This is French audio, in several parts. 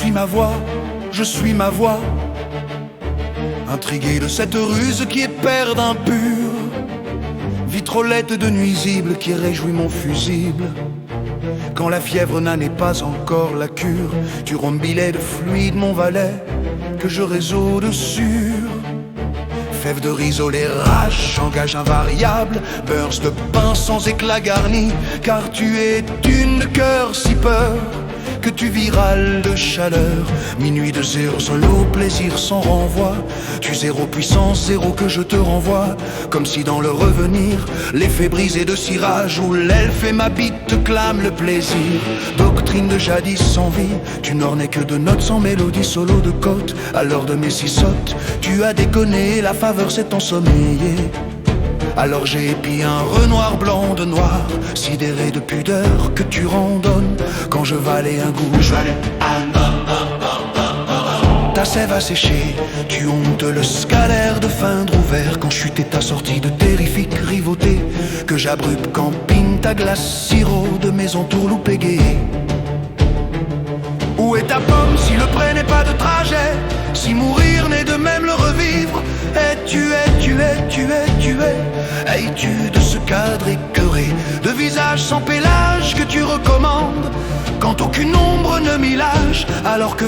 suis ma voix, je suis ma voix. Intrigué de cette ruse qui est paire d'impur, vitrolette de nuisible qui réjouit mon fusible. Quand la fièvre n'en est pas encore la cure, tu rombilais de fluide mon valet que je résous dessus. Fève de risolé, rage, engage invariable, beurre de pain sans éclat garni, car tu es d'une cœur si peur que tu virales de chaleur. Minuit de zéro solo, plaisir sans renvoi. Tu zéro puissance, zéro que je te renvoie. Comme si dans le revenir, l'effet brisé de cirage où l'elfe et ma bite te clament le plaisir. Doctrine de jadis sans vie, tu n'ornais que de notes sans mélodie, solo de côte. À l'heure de mes six sottes, tu as déconné, la faveur s'est ensommeillée. Alors j'ai épi un renoir blanc de noir, sidéré de pudeur que tu randonnes. Quand je valais un goût, ta sève a séché, tu hontes le scalaire de feindre ouvert. Quand chutait ta sortie de terrifique rivauté, que j'abrupe camping ta glace sirop de mes entourloupes égayées. Où est ta pomme si le prêt n'est pas de trajet, si mourir n'est de même le revivre? Es-tu de ce cadre écœuré, de visage sans pélage que tu recommandes, quand aucune ombre ne m'y lâche, alors que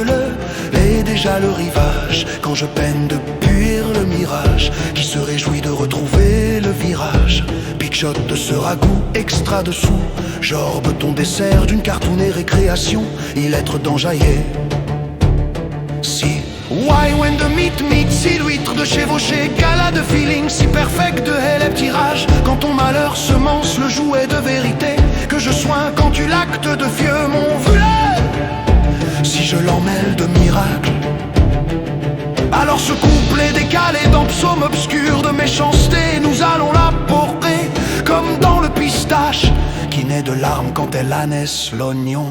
est déjà le rivage, quand je peine de fuir le mirage, qui se réjouit de retrouver le virage. Pique-shot de ce ragoût extra dessous, j'orbe ton dessert d'une cartoonée récréation, illettre d'enjailler. Si why when the meat, si l'huître de chevauché, gala de feeling si perfect de hélène tirage. Quand ton malheur semence le jouet de vérité, que je soins quand tu l'actes de vieux mon vulet. Si je l'emmêle de miracle, alors ce couplet décalé dans psaume obscur de méchanceté, nous allons l'apporter comme dans le pistache qui naît de larmes quand elle anesse l'oignon.